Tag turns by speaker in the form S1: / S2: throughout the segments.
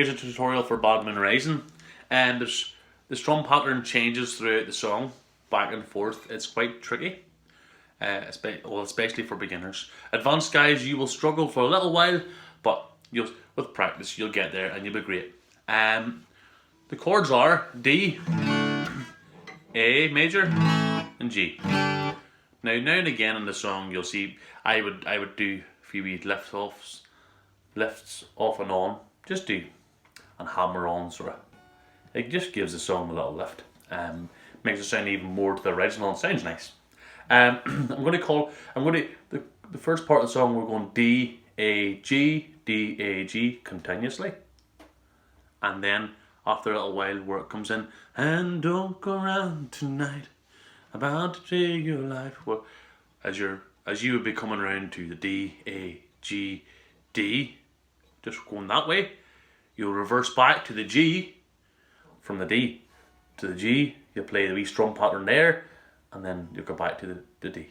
S1: here's a tutorial for Bad Moon Rising. And the strum pattern changes throughout the song, back and forth. It's quite tricky, especially for beginners. Advanced guys, you will struggle for a little while, but with practice you'll get there and you'll be great. The chords are D, A major, and G. Now and again in the song you'll see I would do a few wee lifts off and on, just do and hammer on sort of. It just gives the song a little lift. Makes it sound even more to the original and sounds nice. The first part of the song we're going D A G continuously, and then after a little while where it comes in, and don't go around tonight about to take your life. Well, as you would be coming around to the D A G D, just going that way, you'll reverse back to the G. From the D to the G, you'll play the wee strum pattern there, and then you'll go back to the D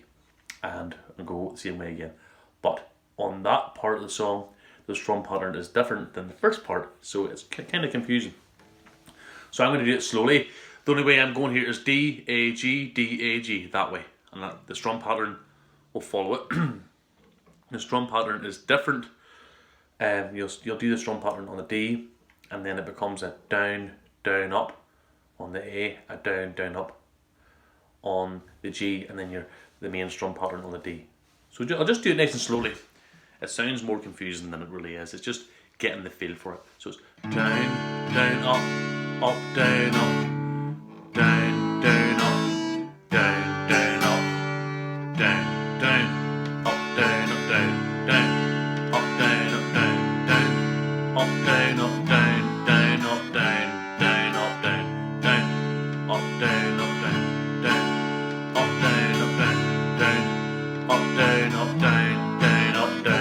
S1: and go the same way again. But on that part of the song, the strum pattern is different than the first part, so it's kind of confusing. So I'm going to do it slowly. The only way I'm going here is D, A, G, that way, and the strum pattern will follow it. The strum pattern is different. You'll do the strum pattern on the D, and then it becomes a down, down, up on the A, a down, down, up on the G, and then the main strum pattern on the D. So I'll just do it nice and slowly. It sounds more confusing than it really is. It's just getting the feel for it. So it's down, down, up, down, down, up, down, down, up, down, down, up, down, up, down, down, up, down, up, down, down, up, down, up, down, down, up, down, down, up, down, down, up, down, up, down, down, up, down, up, down, down, up, down, up, down, down, up, down, down, up, down, down, up, down, up, down, down, up,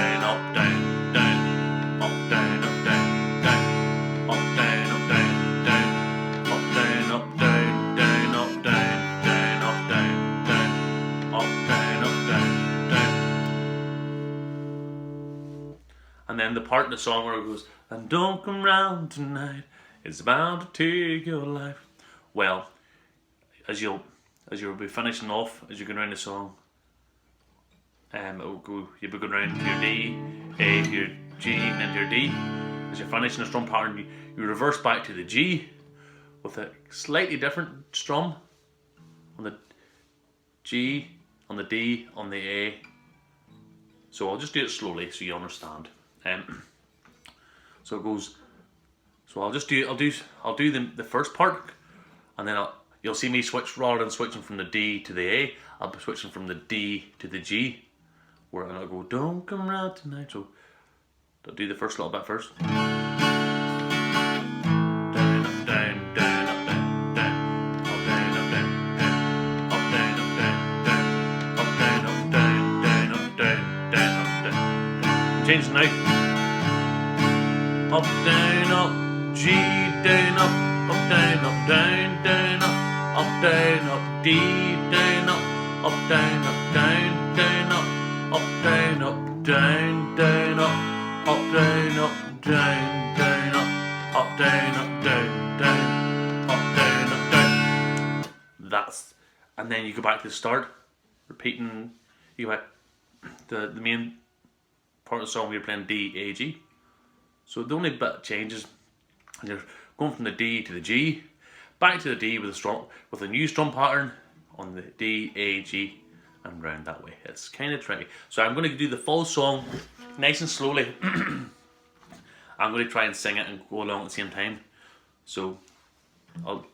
S1: down, up, down, down, up, down, up, down, down, up, down, down, up, down, down, up, down, up, down, down. And then the part of the song where it goes, and don't come round tonight, it's about to take your life. Well, as you'll be finishing off, as you go around the song, you'll be going around to your D, A, to your G, and then to your D. As you're finishing the strum pattern, you reverse back to the G with a slightly different strum on the G, on the D, on the A. So I'll just do it slowly so you understand. So it goes. So I'll do the first part, and then you'll see me switch, rather than switching from the D to the A, I'll be switching from the D to the G, where I'll go, don't come round tonight. So I'll do the first little bit first. Down, up, down, down, up, down, down, up, down, up, down, down, up, down, up, down, down, up, down, up, down, down, up, down, down, up, down. Change now. Up, down, up, G, down, up, down, down, down, up, down, up, D, down, up, down, down, down, up, down, up, down, down, up, down, up, down, down, up, down, up, down, down, up, down, up, down. And then you go back to the start, repeating. You go back the main part of the song. We're playing D, A, G. So the only bit changes, you're going from the D to the G, back to the D with a new strum pattern on the D, A, G, and round that way. It's kind of tricky. So I'm going to do the full song nice and slowly. I'm going to try and sing it and go along at the same time. So I'll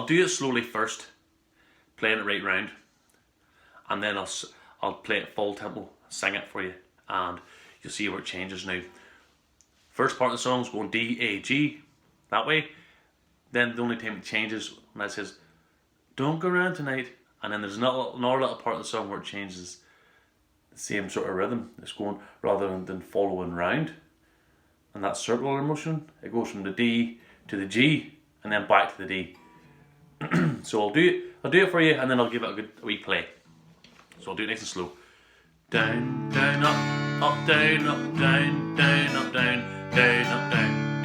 S1: do it slowly first, playing it right round, and then I'll play it full tempo, sing it for you, and you'll see where it changes now. First part of the song is going D, A, G, that way. Then the only time it changes when it says, don't go around tonight. And then there's another little part of the song where it changes the same sort of rhythm. It's going, rather than following round, and that circular motion, it goes from the D to the G, and then back to the D. So I'll do it for you, and then I'll give it a wee play. So I'll do it nice and slow. Down, down, up, down, up, down, down, up, down, down, up, down.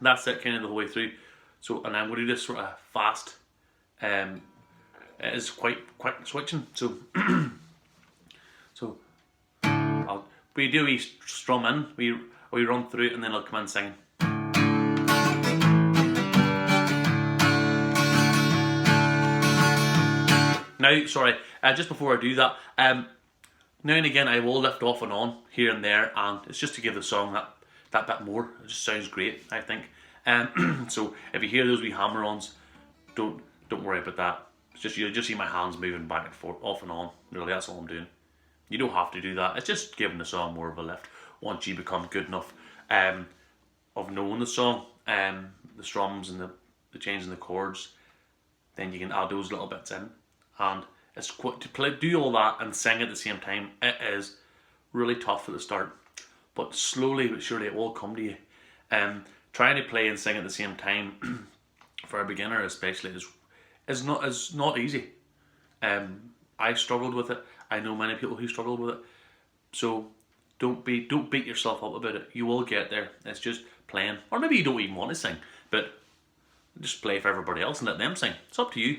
S1: That's it kind of the whole way through. So, and I'm going to do this sort of fast. It is quite quick switching. So, so we do we strum in, we run through it, and then I'll come in singing. Now, sorry, just before I do that, now and again I will lift off and on here and there, and it's just to give the song that bit more. It just sounds great, I think. So if you hear those wee hammer-ons, don't worry about that. It's just you'll just see my hands moving back and forth, off and on. Really, that's all I'm doing. You don't have to do that. It's just giving the song more of a lift. Once you become good enough of knowing the song, the strums and the changing the chords, then you can add those little bits in. And it's quite, to do all that and sing at the same time, it is really tough at the start. But slowly but surely it will come to you. Trying to play and sing at the same time, for a beginner especially, is not easy. I struggled with it. I know many people who struggled with it. So don't beat yourself up about it. You will get there. It's just playing. Or maybe you don't even want to sing, but just play for everybody else and let them sing. It's up to you.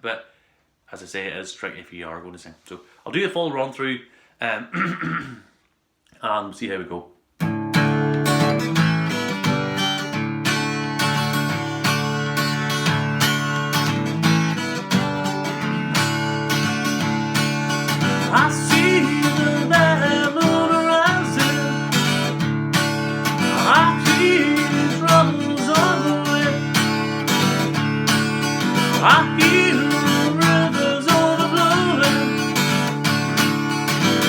S1: But as I say, it is tricky if you are going to sing. So I'll do the full run through and see how we go. I see the bad moon rising. I hear drums on the way. I hear rivers overflowing.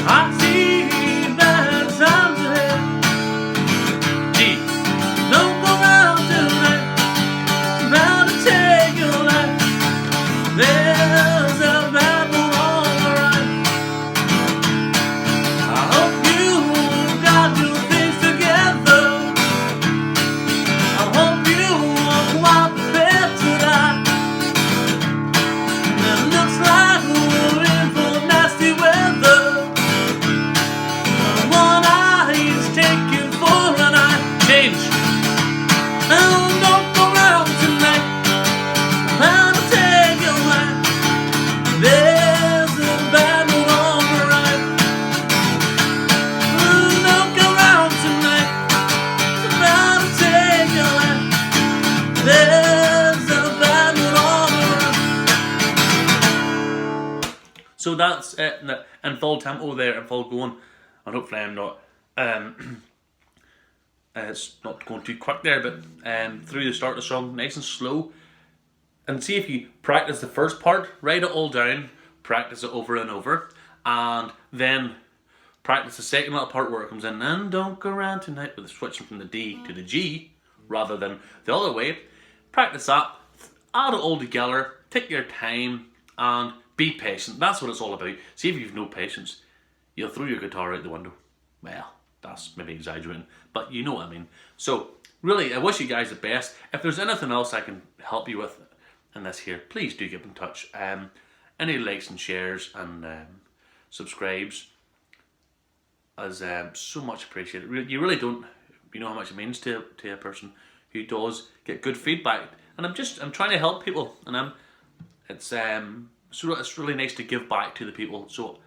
S1: I see bad times ahead. Gee, don't go round tonight. It's bound to take your life. There's a bad moon on the rise. I hope you got your things together. I hope you are quite prepared to die. It looks like we're in for nasty weather. One eye is taken for an eye. Change. Oh, don't go round tonight. I'll take your life. There's a bad moon on the rise. Don't go round tonight. I'll take your life. There's a bad moon on the rise. So that's it in full tempo there, in full going, and hopefully I'm not it's not going too quick there, but through the start of the song, nice and slow. And see if you practice the first part, write it all down, practice it over and over, and then practice the second little part where it comes in, and don't go around tonight, with switching from the D to the G rather than the other way. Practice that, add it all together, take your time, and be patient. That's what it's all about. See if you've no patience, you'll throw your guitar out the window. Well, that's maybe exaggerating, but you know what I mean. So, really, I wish you guys the best. If there's anything else I can help you with in this here, please do get in touch. Any likes and shares and subscribes is so much appreciated. You really don't, you know how much it means to a person who does get good feedback. And I'm trying to help people, and it's really nice to give back to the people. So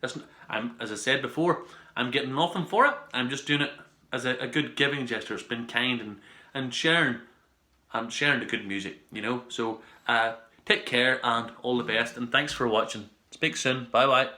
S1: as I said before, I'm getting nothing for it. I'm just doing it as a good giving gesture. It's been kind and sharing the good music, you know. So take care and all the best, and thanks for watching. Speak soon. Bye bye.